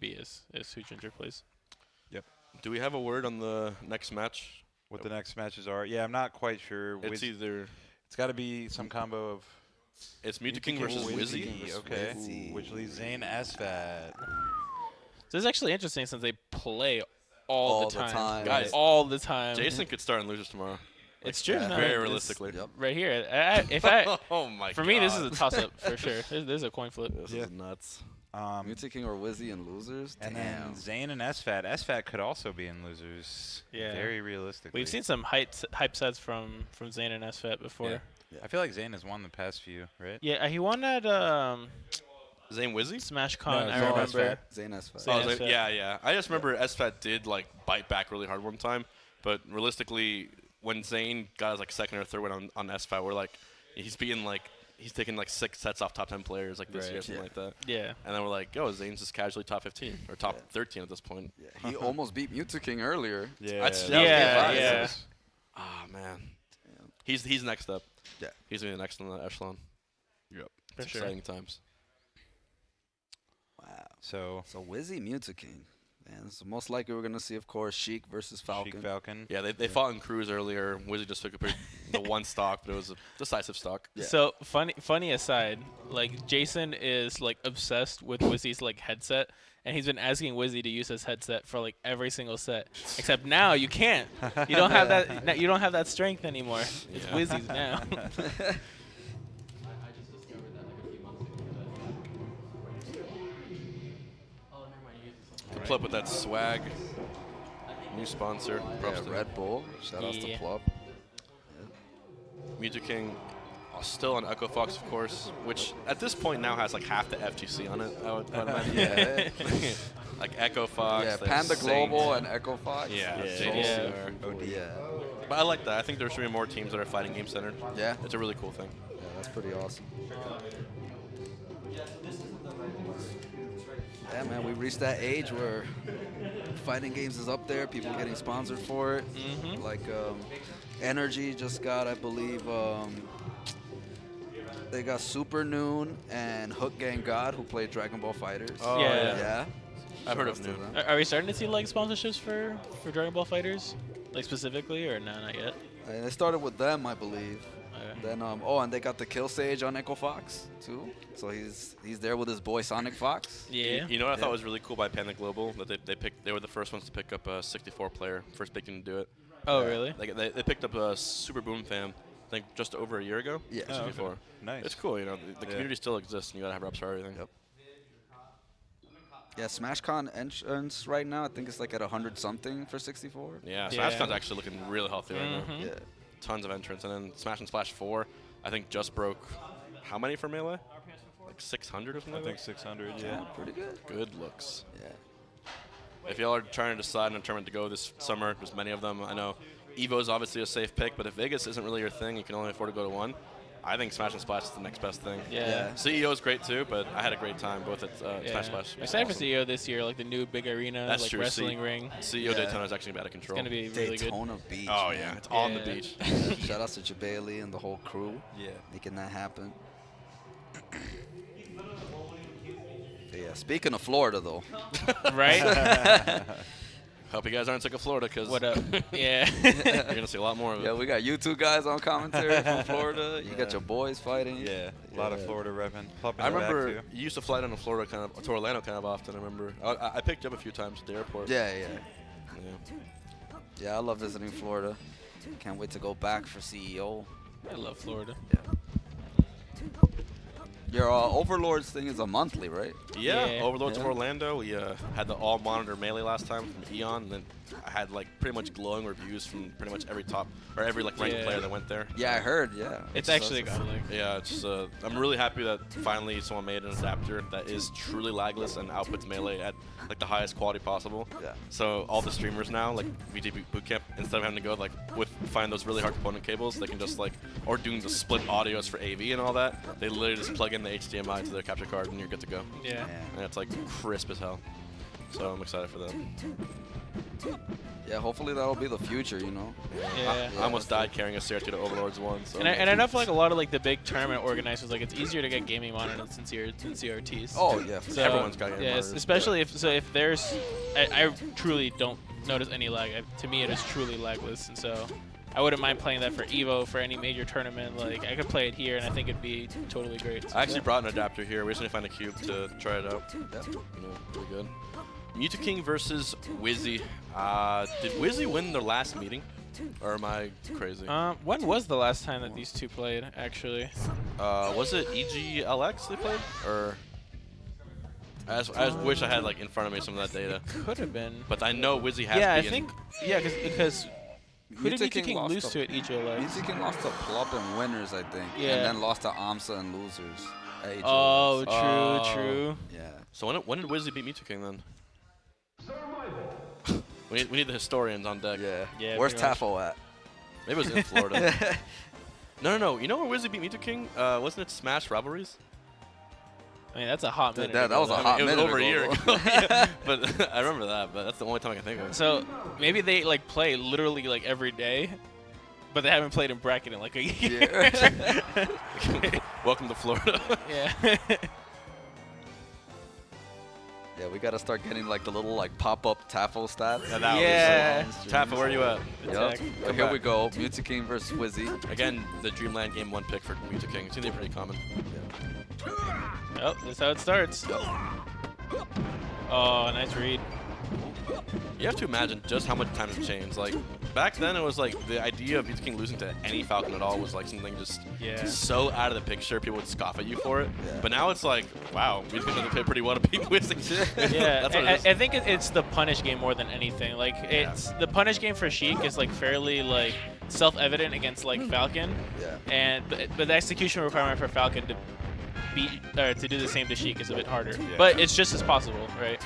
B is who Ginger plays. Yep. Do we have a word on the next match? What the next matches are? Yeah, I'm not quite sure. It's either It's got to be some combo of. it's Mew2King versus Wizzy. Wizzy. Okay. Wizzy. Which leaves Zain SFAT. So it's actually interesting since they play all the time. Guys, all the time. Jason could start in losers tomorrow. It's true. Yeah, No, Very it's realistically. Yep. Right here. If I Oh my for god. me, this is a toss-up for sure. There's a coin flip. This is nuts. Mew2King or Wizzy and losers? And Damn. then Zain and SFAT. SFAT could also be in losers. Yeah. Very realistically. We've seen some hype sets from Zain and SFAT before. Yeah. I feel like Zain has won the past few, right? Yeah, he won at Zain Wizzy? Smash Con. No, I Zain remember. SFAT. Zain SFAT. Zain Oh, SFAT. yeah. I just remember SFAT did like bite back really hard one time, but realistically, when Zain got his like second or third win on SFAT, we're like, he's taking like 6 sets off top 10 players like this Right. year or something like that. Yeah. And then we're like, yo, Zane's just casually top 15 or top 13 at this point. Yeah, he almost beat Mew2King earlier. Yeah. That's- Yeah, that was game yeah. 5. Ah, man. He's next up. Yeah. He's going to be the next on the echelon. Yep. For It's sure. exciting times. Wow. So, So Wizzy, Mew2King. Man, it's most likely we're going to see, of course, Sheik versus Falcon. Sheik Falcon. Yeah, they fought in Cruise earlier. Wizzy just took the one stock, but it was a decisive stock. Yeah. So funny aside, like Jason is like obsessed with Wizzy's like headset, and he's been asking Wizzy to use his headset for like every single set. Except now you can't. You don't have that. You don't have that strength anymore. It's Yeah. Wizzy's now. Plup with that swag. New sponsor. Props Yeah, to Red Bull. Shout outs to Yeah. Plup. Mew2King still on Echo Fox, of course, which at this point now has like half the FGC on it. I would imagine. Yeah. Like Echo Fox. Yeah, there's Panda Zain. Global and Echo Fox. Yeah, Yeah. JDCR. Yeah. But I like that. I think there should be more teams that are fighting game centered. Yeah. It's a really cool thing. Yeah, that's pretty awesome. Yeah, man, we reached that age where fighting games is up there. People getting sponsored for it. Mhm. Like Energy just got, I believe, they got Super Noon and Hook Gang God who played Dragon Ball Fighters. Oh, Yeah. Yeah. I've heard of Shout outs to Noon. them. Are we starting to see like sponsorships for Dragon Ball Fighters, like specifically, or no, not yet? And they started with them, I believe. Okay. Then and they got the Kill Sage on Echo Fox too. So he's there with his boy Sonic Fox. Yeah. You know what I Yeah. thought was really cool by Panda Global? That they were the first ones to pick up a 64 player, first big team to do it. Oh really? They picked up a Super Boom Fam, I think just over a year ago. Yeah. Just Oh, okay. before. Nice. It's cool, you know. The Yeah. community still exists, and you gotta have reps for everything. Yep. Yeah, SmashCon entrance right now, I think it's like at 100 something for 64. Yeah, Yeah. SmashCon's actually looking really healthy right now. Mhm. Yeah. Tons of entrants, and then Smash and Splash 4, I think just broke how many for Melee? Like 600 or something. I like think that? 600, Yeah, yeah. pretty good. Good looks. Yeah. If y'all are trying to decide on a tournament to go this summer, there's many of them. I know Evo's obviously a safe pick, but if Vegas isn't really your thing, you can only afford to go to one. I think Smash and Splash is the next best thing. Yeah. CEO is great too, but I had a great time both at Smash Yeah. Splash. Excited for Awesome. CEO this year, like the new big arena, That's like true. wrestling ring. CEO Yeah. Daytona is actually out of control. It's gonna be really good. Daytona Beach. Oh man. yeah, it's on the Yeah. beach. Shout outs to Jabali and the whole crew Yeah. making that happen. Yeah, speaking of Florida though. Right? Hope you guys aren't sick of Florida, because What up? Yeah. you're gonna see a lot more of it. Yeah, we got you two guys on commentary from Florida. You got Yeah. your boys fighting. Yeah, a lot of Yeah. Florida repping. Plup in I the back, remember too. you used to fly down to Florida to Orlando kind of often. I remember I picked you up a few times at the airport. Yeah, yeah. Yeah. Yeah, I love visiting Florida. Can't wait to go back for CEO. I love Florida. Your Overlords thing is a monthly, right? Yeah, Yeah. Overlords of Yeah. Orlando. We had the all-monitor Melee last time from Eon, and then I had like pretty much glowing reviews from pretty much every top or every like ranked Yeah. player that went there. Yeah, I heard. Yeah. It's actually godlike. Yeah, it's I'm really happy that finally someone made an adapter that is truly lagless and outputs Melee at like the highest quality possible. Yeah. So all the streamers now, like VG Bootcamp, instead of having to go like find those really hard component cables, they can just like, or doing the split audios for AV and all that, they literally just plug in the HDMI to their capture card and you're good to go. Yeah. And it's like crisp as hell. So I'm excited for that. Yeah, hopefully that'll be the future, you know. Yeah. I almost died carrying a Sierra to Overlords one. So And I know for like a lot of like the big tournament organizers, like it's easier to get gaming monitors than CRTs. Oh yeah, for So, everyone's got gaming yeah, monitors. especially if there's, I truly don't notice any lag. To me, it is truly lagless, and so I wouldn't mind playing that for Evo for any major tournament. Like I could play it here, and I think it'd be totally great. I actually brought an adapter here. We just need to find a cube to try it out. Yep. Really good. Mew2King versus Wizzy. Did Wizzy win their last meeting? Or am I crazy? When was the last time that these two played, actually? Was it EGLX they played? Or I just wish I had like in front of me some of that data. Could have been. But I know Wizzy has Yeah, I beaten. think. Yeah, because who did Mew2King Mew2King lose lost to at EGLX? Mew2King lost to Plup and winners, I think. Yeah. And then lost to aMSa and losers. At HLX. Oh, true, Oh. true. Yeah. So when did Wizzy beat Mew2King then? we need the historians on deck. Yeah. Yeah, Where's pretty much. Tafo at? Maybe it was in Florida. No. You know where Wizzy beat Mew2King? Wasn't it Smash Rivalries? I mean, that's a hot minute. That ago, was a though. hot It was minute over a year ago, ago. Yeah, but I remember that. But that's the only time I can think of. So maybe they like play literally like every day, but they haven't played in bracket in like a year. Welcome to Florida. Yeah. Yeah, we gotta start getting like the little like pop-up Tafo stats. Yeah, that Yeah. was Taffa, where are you at? Yep. Attack. So Come here back. we go. Mew2King versus Wizzy. Again, the Dreamland Game 1 pick for Mew2King. It's usually pretty common. Oh, that's how it starts. Oh, nice read. You have to imagine just how much time has changed. Like, back then it was like the idea of Mew2King losing to any Falcon at all was like something just Yeah. so out of the picture, people would scoff at you for it. Yeah. But now it's like, wow, Mew2King doesn't play pretty well to beat Wizzy. Yeah, That's what it is. I think it's the punish game more than anything. Like, it's the punish game for Sheik is like fairly like self-evident against like Falcon, Yeah. and but the execution requirement for Falcon to beat or to do the same to Sheik is a bit harder. Yeah. But it's just as possible, right?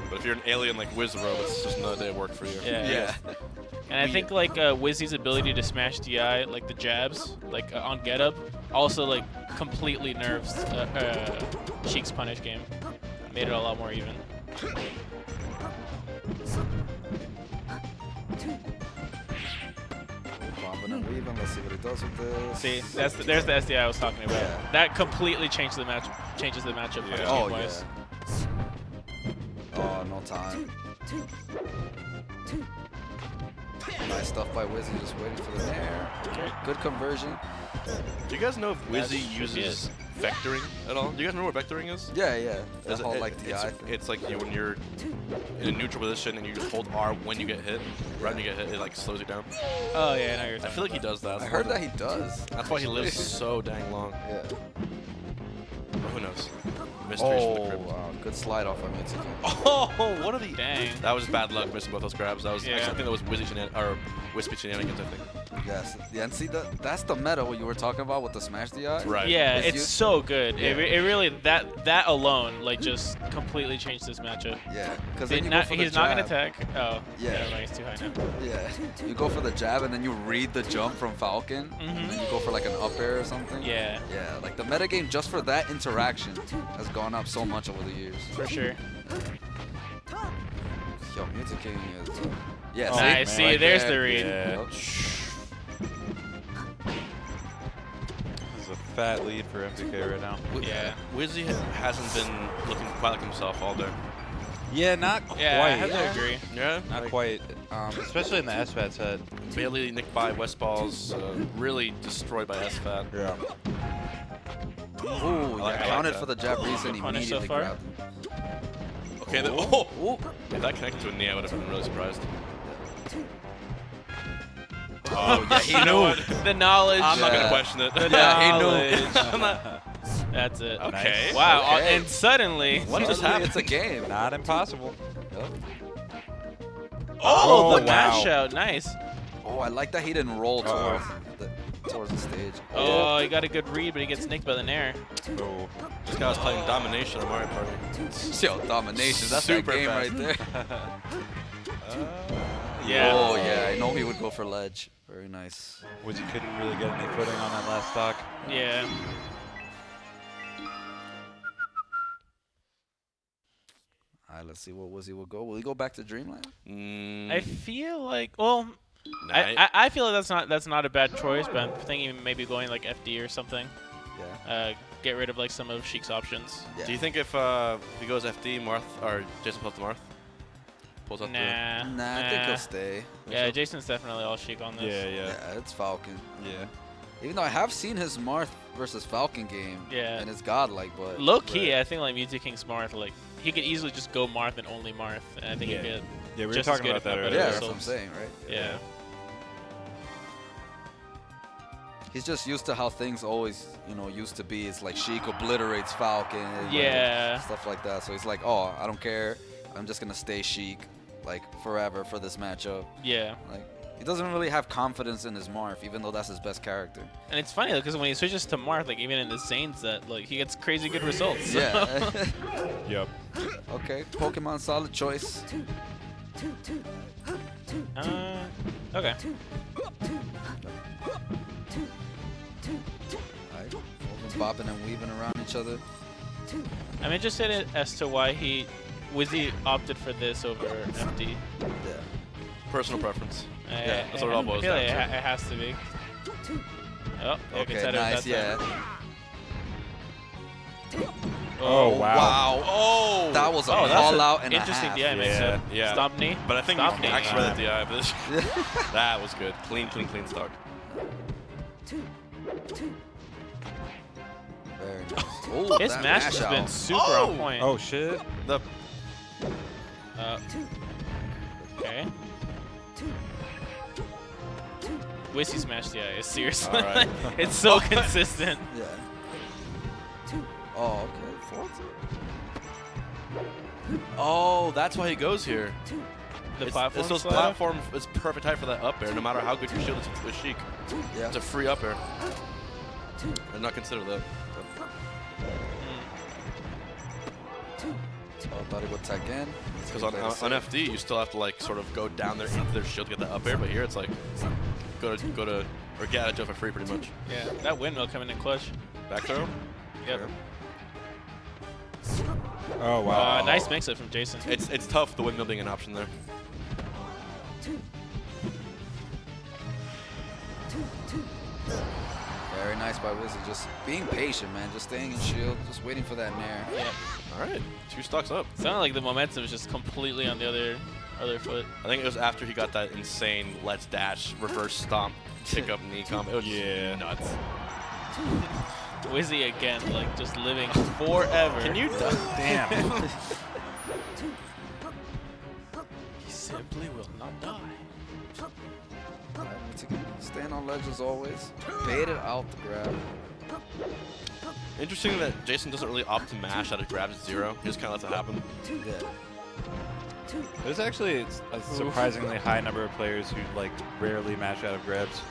But if you're an alien like Wizzrobe, it's just another day of work for you. Yeah. And I think like Wizzy's ability to smash DI, like the jabs, like on get up, also like completely nerfs Sheik's punish game. Made it a lot more even. Bombing and weaving. Let's see what he does with this. See, there's the SDI I was talking about. Yeah. That completely changes the matchup punish Oh, game wise. yeah. Oh, no time. Nice stuff by Wizzy, just waiting for the nair. Good conversion. Do you guys know if Wizzy That should be uses vectoring at all? Do you guys know what vectoring is? Yeah, yeah. That Is it- whole like it's, DI thing. it's like when you're in a neutral position and you just hold R when you get hit. Right when you get hit, it like slows you down. Oh yeah, I know you're I talking feel like he does that. I heard that he does. That's why he lives so dang long. Yeah. But who knows? Mysteries from the Oh, crypt. wow. Good slide off of Mew2King. Oh, what are the? Dang. That was bad luck missing both those grabs. That was Yeah. actually, I think that was Wizzy or Wispy shenanigans. I think. Yes. Yeah, and see, that's the meta what you were talking about with the smash DI. Right. Yeah, It's it's you- so good. Yeah. It really that alone like just completely changed this matchup. Yeah. Because He's then you go for the not gonna jab. attack. Oh, Yeah. never mind, he's too high now. Yeah. You go for the jab and then you read the jump from Falcon. And then you go for like an up air or something. Yeah, Yeah, like the metagame just for that interaction has gone up so much over the years. for sure. Yo, Mew2King is. Yeah, Oh, see? nice. See, Right there's there. the read. Yeah. Yep. This is a fat lead for MTK right now. Yeah. Wizzy hasn't been looking quite like himself all day. Yeah, not quite. Yeah, I have to agree. Yeah. Not quite. Especially in the SFAT set. Barely nicked by Westballz. Really destroyed by SFAT. Yeah. Ooh, I yeah, like counted that. for the jab reason Good punish so immediately far. grabbed him. Okay. Ooh. If that connected to a knee, I would have been really surprised. Oh, yeah, he You know knew. what? The knowledge. I'm not Yeah. gonna question it. The Yeah, he knew. knowledge. I'm not- That's it. Okay. Wow. Okay. And suddenly. What just Suddenly happened? It's a game. Not impossible. Yep. Oh, the wow. mash out. Nice. Oh, I like that he didn't roll towards the stage. Oh, he got a good read, but he gets nicked by the nair. Oh. This guy was playing domination on Mario Party. Yo, domination. That's Super that game fast. right there. Yeah. Oh, yeah. I know he would go for ledge. Very nice. Wizzy couldn't really get any footing on that last stock. All right, let's see what Wizzy will go. Will he go back to Dreamland? I feel like, well, Nah, I feel like that's not a bad choice, but I'm thinking maybe going like FD or something. Yeah. Get rid of like some of Sheik's options. Yeah. Do you think if he goes FD, Marth or Jason pulls the Marth? Pulls out Nah. Nah, I think he'll stay. Yeah, Jason's definitely all Sheik on this. Yeah, it's Falcon. Yeah. Even though I have seen his Marth versus Falcon game. Yeah. And it's godlike, but. Low key, I think like Mew2King's Marth, like he could easily just go Marth and only Marth, and I think he could. Yeah, we were just as talking good, about if that not earlier. better Yeah, that's what I'm results. saying, right? Yeah. He's just used to how things always, used to be. It's like Sheik obliterates Falcon. and, Yeah. Stuff like that. So he's like, oh, I don't care. I'm just going to stay Sheik, like, forever for this matchup. Yeah. Like, he doesn't really have confidence in his Marth, even though that's his best character. And it's funny because when he switches to Marth, like even in the Zain set, like he gets crazy good results. so- Yeah. Yep. Okay, Pokemon solid choice. Okay. Alright, bopping and weaving around each other. I'm interested as to why Wizzy opted for this over FD. Yeah. Personal preference. Yeah, that's what it all boils I feel like down it has to be. Oh, yeah, Okay, good nice, that yeah. time. Oh, wow. Wow. Oh! That was a Oh, that's call an out and a interesting half. DI mix up. Yeah. Stomp knee. But I think Stomp knee. you actually read the DI, but that was good. Clean stock. Very nice. Oh, His that mash mash has out. been super on point. Oh, shit. The Okay. Wizzy's mash DI is seriously. All right. It's so consistent. Yeah. Oh, okay. 4-2. Oh, that's why he goes here. The It's platform. those slide up? platform is perfect height for that up air, no matter how good your shield is with Sheik. Yeah. It's a free up air. And not consider that. Oh, I thought he would tech in. Because on FD, you still have to like sort of go down there into their shield to get that up air, but here it's like go to or get out of jail for free pretty much. Yeah, that windmill coming in clutch. Back throw. Yep. Oh, wow. Nice mix up from Jason. It's tough the windmill being an option there. Very nice by Wizzy. Just being patient, man. Just staying in shield. Just waiting for that nair. Yeah. All right, 2 stocks up. Sounded like the momentum was just completely on the other foot. I think it was after he got that insane let's dash reverse stomp pick up knee comp. It was nuts. Wizzy again, like just living forever. Can you? Damn. He simply will not die. Staying on ledge as always. Baited out the grab. Interesting that Jason doesn't really opt to mash out of grabs 0. He just kind of lets it happen. Yeah. There's actually a surprisingly high number of players who like rarely mash out of grabs.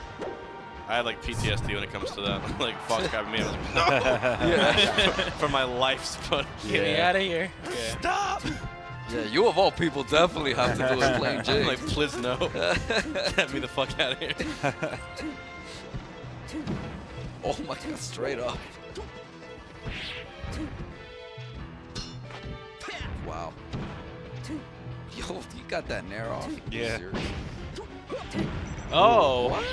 I had like PTSD when it comes to that. Like Fox grabbing me, I was like, no! Yeah. For my life's fun. Get me out of here. Yeah. Stop! Yeah, you of all people definitely have to do it playing I'm Jig. like, please no. Get me the fuck out of here. Oh my god, straight up. Wow. Yo, you got that nair off. Yeah. Serious? Oh. What?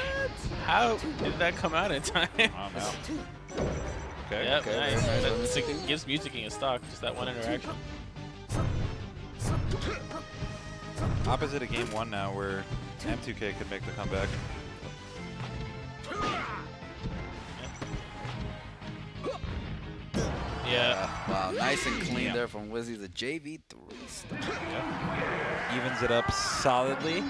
How did that come out in time? I'm out. Okay. Yep, Okay, nice. very nice. That Mew2King. gives Mew2King a stock, just that one interaction. Opposite of game 1 now, where M2K could make the comeback. Yeah. Wow, nice and clean Yeah. there from Wizzy. The JV3 stock. Evens it up solidly.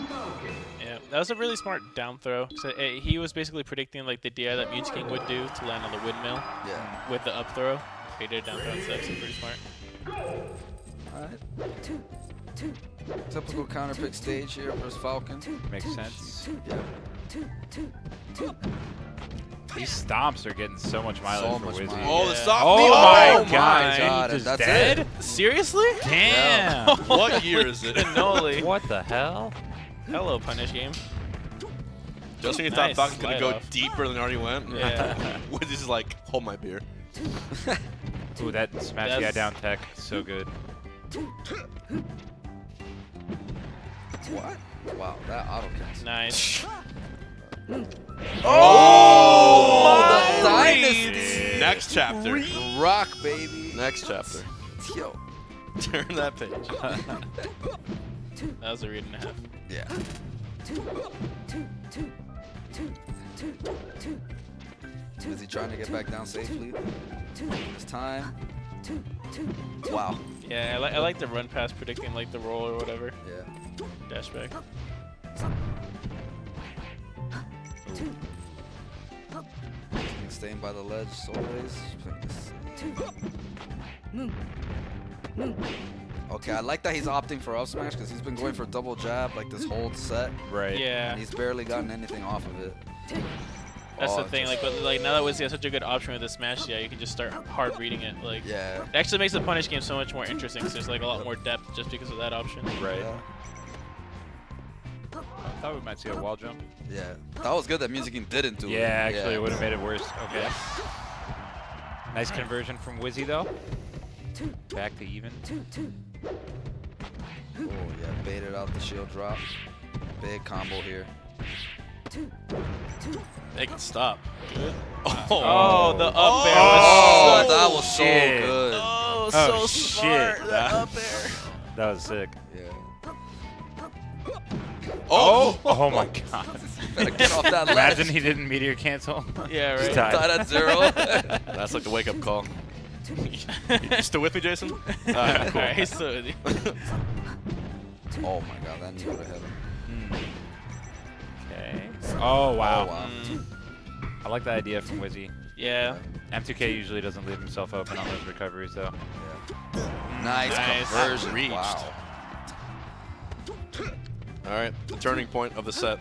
Yeah, that was a really smart down throw. So he was basically predicting like the DI that Mew2King would do to land on the windmill Yeah. with the up throw. He did a down throw instead, so pretty smart. Alright. Typical counter pick stage here versus Falcon. Makes sense. Yeah. These stomps are getting so much mileage So for much Wizzy. mileage. Oh, the Yeah. soft Oh knee. my Oh god, my Zain God, just that's dead? it. Seriously? Damn. What year is it? Cannoli. What the hell? Hello, punish game. Just when you Nice thought Falcon's going to go slide off. deeper than it already went. Yeah. Wizzy's is like, hold my beer. Ooh, that smash That's- guy down tech, so good. What? Wow, that auto cancel. Nice. Oh, the dynasty. Next chapter. Rock, baby. Next chapter. Yo. Turn that page. That was a read and a half. Yeah. Is he trying to get back down safely? This time. Wow. Yeah, I like the run pass predicting like the roll or whatever. Yeah. Dash back. He's staying by the ledge always. Okay, I like that he's opting for up smash because he's been going for double jab like this whole set. Right. Yeah. And he's barely gotten anything off of it. That's Oh, the thing. just- Like now that Wizzy has such a good option with the smash, yeah, you can just start hard reading it. Like, Yeah. it actually makes the punish game so much more interesting. Cause there's like a lot more depth just because of that option. Right. Yeah. I thought we might see a wall jump. Yeah. That was good that Mew2King didn't do it. Yeah, actually, it would have made it worse. Okay. Nice conversion from Wizzy, though. Back to even. Oh, yeah. Baited out the shield drop. Big combo here. Make it stop. Good. Oh, the up air Oh, was that was so shit. good. oh, Oh, so shit. smart. The up air. That was sick. Yeah. Oh! Oh my god. Better get off that ledge. Imagine he didn't meteor cancel. Yeah, Just right. died. Died at 0. That's like the wake-up call. You still with me, Jason? Cool. Alright, he's still with you. Oh my god, that knee would have hit him. Okay. Oh, wow. Oh, wow. I like the idea from Wizzy. Yeah. M2K usually doesn't leave himself open on those recoveries, though. Yeah. Nice conversion. Reached. Wow. All right, the turning point of the set.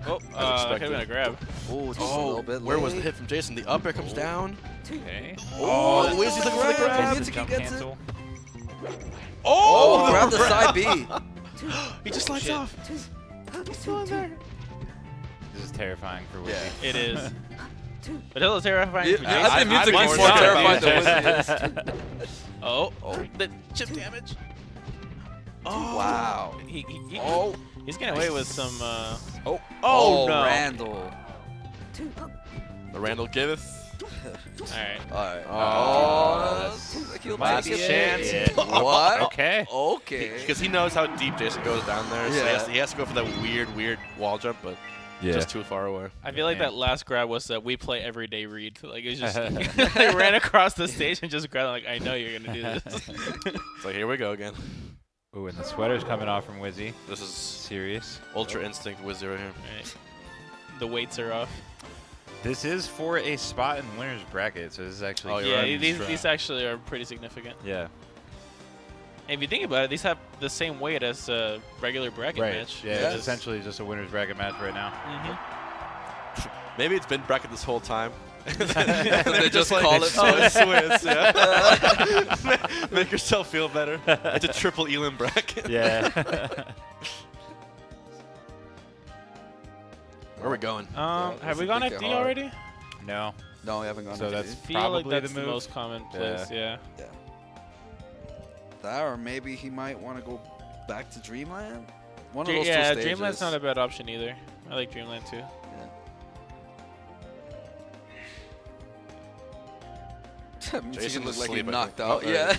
Oh, expected. could have been a grab. Oh, just a little bit where was the late. hit from Jason? The up air comes down. Okay. Oh, the Wizzy's looking for the grab. Mew2King Jump gets it. cancel. Oh, grab the side B. He just slides Shit. off. He's still in there. This is terrifying for Wizzy. Yeah. It is. But it was terrifying for Yeah, Jason. I think I'd be Mew2King's more more terrified terrified than Wizzy is. Oh, the chip damage. Oh, Wow. Oh. He's getting away with some. Oh. Oh, no. Randall. The Randall giveth. Alright. Alright. Oh, Seems like he'll Might take be it. chance. Yeah. What? Okay. Okay. Because he knows how deep Jason goes down there, so Yeah. he has to go for that weird wall jump, but just too far away. I feel like Man. that last grab was that we play everyday read. Like it was just they ran across the stage and just grabbed. Like I know you're gonna do this. So here we go again. Ooh, and the sweater's coming off from Wizzy. This is Serious. Ultra Instinct with Zero here. Right. The weights are off. This is for a spot in winner's bracket, so this is actually. Oh, you're Yeah, right. these actually are pretty significant. Yeah. And if you think about it, these have the same weight as a regular bracket Right. match. Yeah, Yes. it's essentially just a winner's bracket match right now. Maybe it's been bracket this whole time. They just call it Swizz, yeah. Make yourself feel better. It's a triple Elam bracket. Yeah. Where are we going? that's Have we a gone big FD hard. already? No. No, we haven't gone So to that's FD. I feel like probably that's the the move. most common place. Yeah. Yeah. That, or maybe he might want to go back to Dreamland. One of those two Yeah, stages. Dreamland's not a bad option either. I like Dreamland too. Yeah. Jason Jason looks was like he asleep, I knocked think. out. Oh, Yeah.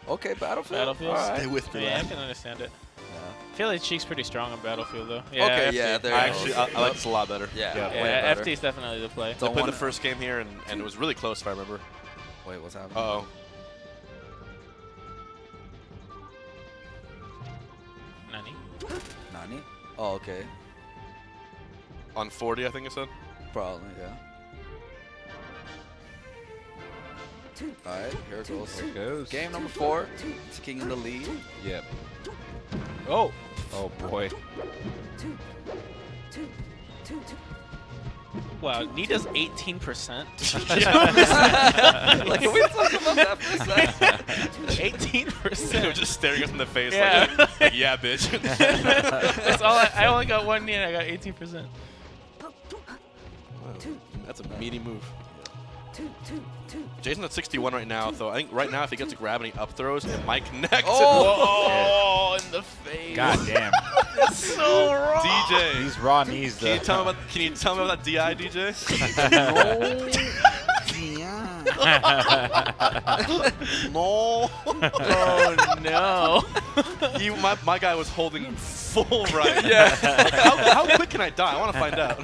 Okay, Battlefield. Battlefield? All right. Stay with me. Yeah, I can understand it. Yeah. I feel like Cheek's pretty strong on Battlefield though. Okay, FD. yeah, there I you go. actually I like this a lot better. Yeah, Yeah. way Yeah, better. FD's definitely the play. They Don't played the wanna- first game here, and it was really close, if I remember. Wait, what's happening? Uh-oh. Nani? Nani? Oh, okay. On 40, I think it said. Probably, yeah. All right, here it goes. Here it goes. Game number 4. It's King in the lead. Yep. Oh! Oh boy. Wow, Knee does 18%. Like, can we talk about that for a second? 18%. They were just staring us in the face Yeah. like, yeah, bitch. That's all. I only got one knee and I got 18%. That's a meaty move. Jason's at 61 right now, so I think right now if he gets a grab and he up throws, it might connect. Oh, in the face. God damn. That's so wrong. DJ. These raw knees, though. Can you tell me about that DI, DJ? No. Oh, no. My guy was holding full right. Yeah. How quick can I die? I want to find out.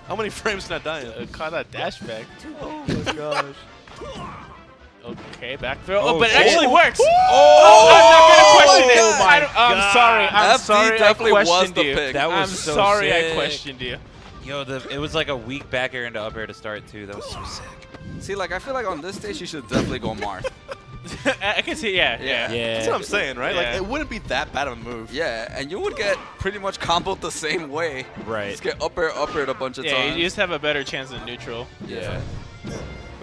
How many frames can I die in? Caught that dash back. Oh my gosh. Okay, back throw. Oh, Oh, but it shit. actually works. Oh, I'm not going to question it. Oh, my I'm sorry. I'm FD sorry I definitely was questioned the you. pick. That was I'm so sorry I sick. questioned you. Yo, it was like a weak back air into up air to start, too. That was so sick. See, like, I feel like on this stage, you should definitely go Marth. I can see, yeah. Yeah. That's what I'm saying, right? Yeah. Like, it wouldn't be that bad of a move. Yeah, and you would get pretty much comboed the same way. Right. Just get up air a bunch of Yeah, times. you just have a better chance than neutral. Yeah.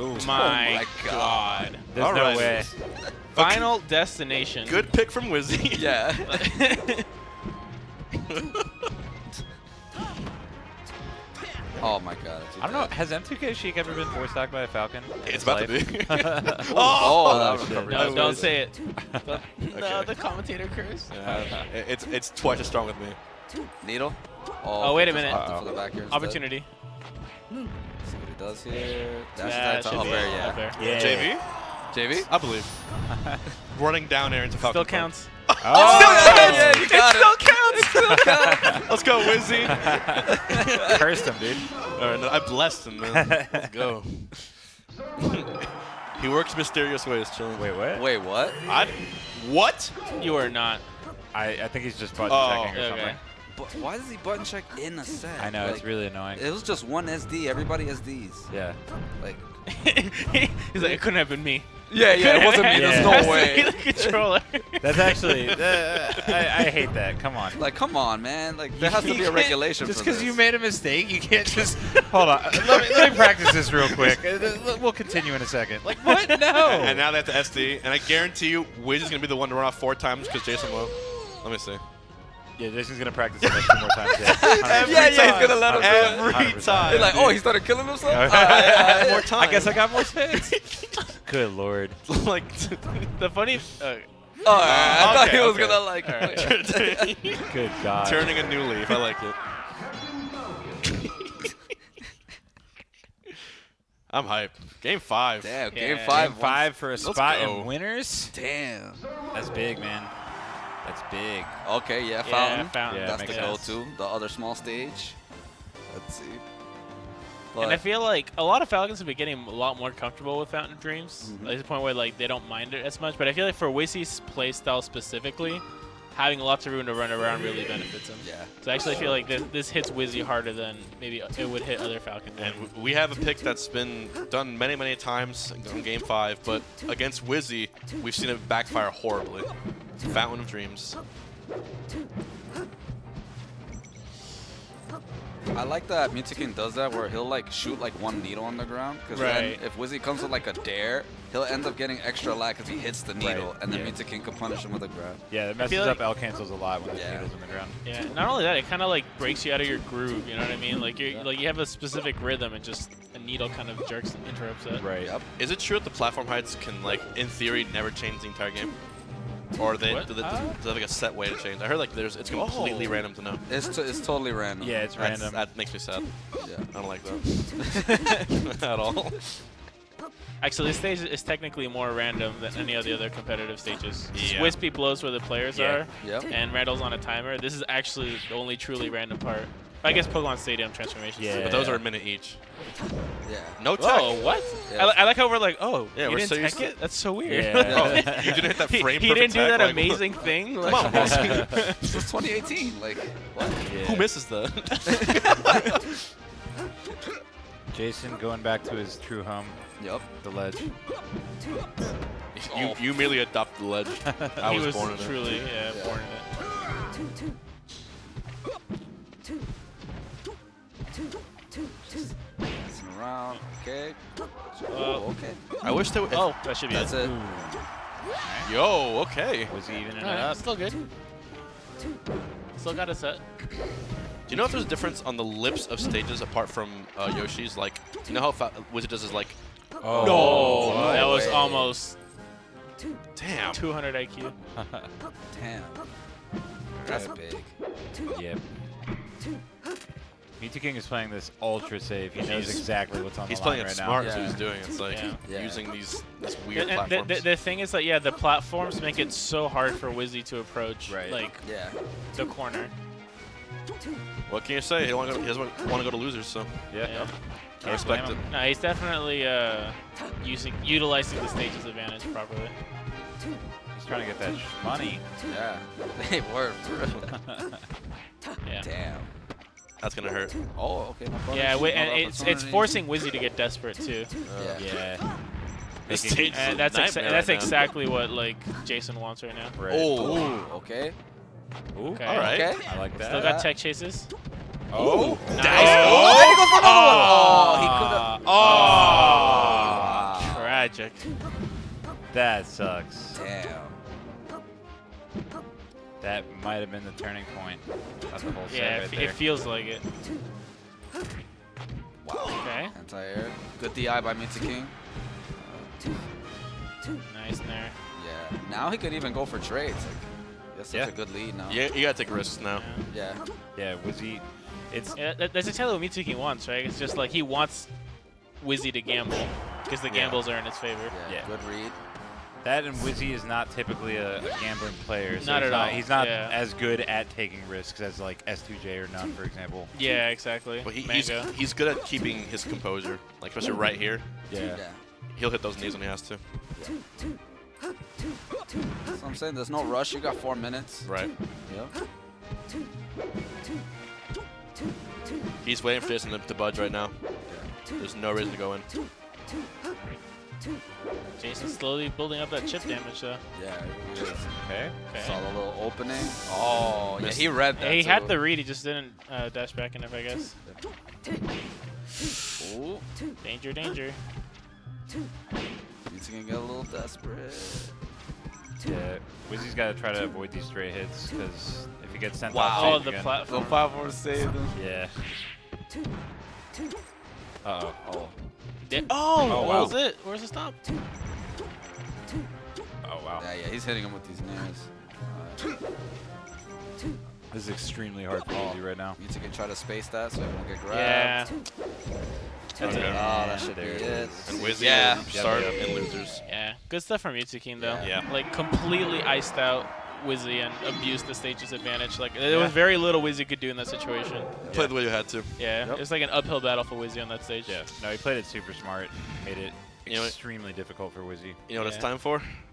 Ooh. My my God. God. There's no Alright. way. Final destination. Good pick from Wizzy. Yeah. Oh my God. I don't know. Has M2K Sheik ever been 4-stocked by a Falcon? in It's his about to life? be. Oh, that shit. recovery. No, was don't Wizzy. say it. No, Okay. the commentator curse. Yeah, it's twice as strong with me. Needle. Oh, wait a just minute. opted for the back here instead. Opportunity. See what he does here. That Dash should attack to be up air, up yeah. there. Yeah. JV? JV? I believe. Running down air into Falcon. Still counts. Oh. Yeah, you got it. Still counts. Let's go, Wizzy. Cursed him, dude. All right, no, I blessed him, man. Let's go. He works mysterious ways, chilling. Wait, what? Wait, what? What? You are not. I think he's just button Oh, checking or Okay. something. But why does he button check in a set? I know, Like, it's really annoying. It was just one SD. Everybody SDs. Yeah. Like. He's like, it couldn't have been me. Yeah, it wasn't me. There's Yeah. no Has to way. be the controller. That's actually, I hate that. Come on. Like, come on, man. Like, there has to be a regulation Just for because this. you made a mistake, you can't just. Hold on. Let me practice this real quick. We'll continue in a second. Like, what? No. And now they have to SD, and I guarantee you, Wiz is gonna be the one to run off 4 times because Jason will. Let me see. Yeah, Jason's going to practice it like 2 more times. Yeah, Yeah, he's gonna let him do it. Every 100%. time. They're like, oh, he started killing himself? More time. I guess I got more hits. Good lord. like. The funny. Oh, I thought he was okay. gonna like. Good God. Turning a new leaf. I like it. I'm hyped. Game 5. Damn, Yeah. game 5. Game 5 for a spot go. in winners. Damn. That's big, man. That's big. Okay, yeah, Fountain. Fountain. Yeah, That's makes the sense. go-to. The other small stage. Let's see. And I But- feel like a lot of Falcons have been getting a lot more comfortable with Fountain Dreams. Like, to the point where like they don't mind it as much. But I feel like for Wizzy's playstyle specifically, having lots of room to run around really benefits him. Yeah. So I actually feel like this hits Wizzy harder than maybe it would hit other Falcons. And we have a pick that's been done many, many times in Game 5, but against Wizzy, we've seen it backfire horribly. Fountain of Dreams. I like that Mew2King does that where he'll like shoot like one needle on the ground. Because Right. then if Wizzy comes with like a dare, he'll end up getting extra lag because he hits the needle. Right. And then Yeah. Mew2King can punish him with a grab. Yeah, it messes feel up like- L cancels a lot when the Yeah. needle's in the ground. Yeah, not only that, it kind of like breaks you out of your groove. You know what I mean? Like you have a specific rhythm, and just a needle kind of jerks interrupts it. Right. Yep. Is it true that the platform heights can, like, in theory, never change the entire game? Or do they What? do they have like a set way to change? I heard like it's completely random to know. It's totally random. Yeah, it's random. That makes me sad. Yeah. I don't like that at all. Actually, this stage is technically more random than any of the other competitive stages. Yeah. Wispy blows where the players Yeah. are, Yep. and Randall's on a timer. This is actually the only truly random part. I guess Pokemon Stadium transformations. Yeah. But those are a minute each. Yeah. No tech. Oh, what? Yeah. I like how we're like, oh, Yeah, you we're didn't so tech used to it? That's so weird. Yeah. Oh, you didn't hit that frame he perfect didn't do tech, that like, amazing thing. Come on, boss. This was 2018. Like, what? Yeah. Who misses that? Jason going back to his true home, Yep. the ledge. you merely adopted the ledge. I he was was born in it. truly born in it. Passing around. Okay. Oh, Okay. I wish they would. oh, that should be That's it. it. Yo, okay. Was he evening it Alright, up? still good. Still got a set. Do you know if there's a difference on the lips of stages apart from Yoshi's? Like, you know how Wizard does his like Oh, No, that no was way. almost Damn. 200 IQ. Damn. That's big. Yep. Mew2King is playing this ultra safe. He knows He's- exactly what's on He's the line playing it right smart. now. Is what Yeah. he's doing. It's like Yeah. using these weird And platforms. the thing is that, yeah, the platforms make it so hard for Wizzy to approach, Right. like, Yeah. the corner. What can you say? He doesn't want to go to losers, so Yeah. Yeah. I respect it. No, he's definitely utilizing the stage's advantage properly. He's trying to get that money. Yeah. They were for real. Yeah. Damn. That's gonna hurt. Oh, okay. No problem. Yeah, No and it's opportunity. forcing Wizzy to get desperate too. Yeah. Yeah. This Making- stage is a And that's nightmare that's right now. exactly what like Jason wants right now. Right. Oh. Ooh, okay. Ooh. Okay. All right. Okay. I like that. Still got tech chases. Oh. Nice. Oh, there he goes for another one. Oh, he could have. Oh. Wow. Tragic. That sucks. Damn. That might have been the turning point of the whole set Yeah, right it there. feels like it. Wow. Okay. Anti-air. Good DI by Mew2King. Nice there. Yeah. Now he could even go for trades. Like, he has such Yeah. a good lead now. You gotta take risks now. Yeah. Yeah. Yeah, Wizzy. It's That's exactly what Mew2King wants, right? It's just like he wants Wizzy to gamble because the Yeah. gambles are in his favor. Yeah. Yeah. Good read. that, and Wizzy is not typically a gambling player. So Not he's at all, He's not yeah. as good at taking risks as like S2J or None, for example. Yeah, exactly. But he's Mango. good at keeping his composure. Like especially right here, Yeah. Yeah. he'll hit those knees when he has to. That's what I'm saying. There's no rush. You got 4 minutes. Right. Yep. He's waiting for Jason to budge right now. Yeah. There's no reason to go in. Jason's slowly building up that chip damage though. Yeah. He is. Okay. Saw Okay. the little opening. Oh, yeah. Missed. He read that. He had too. the read, he just didn't dash back enough, I guess. Ooh. Danger, danger. He's gonna get a little desperate. Yeah. Wizzy's got to try to avoid these straight hits because if he gets sent Wow. off Oh, stage the again- platform. platform saved him. Yeah. Uh-oh. Oh. Oh, Oh, what wow. was it? Where's the stop? Oh, wow. Yeah, he's hitting him with these nares. This is extremely hard for Wizzy right now. Mew2King try to space that so he won't get grabbed. Yeah. That's Okay. it. Oh, that should be There it it. is. And Wizzy Yeah. will start Yep. in losers. Yeah. Good stuff from Mew2King though. Yeah. Like completely iced out Wizzy and abused the stage's advantage. Like there Yeah. was very little Wizzy could do in that situation. Played the way you had to. Yeah. Yep. It was like an uphill battle for Wizzy on that stage. Yeah. No, he played it super smart. Made it You know what- extremely difficult for Wizzy. You know what it's Yeah. time for?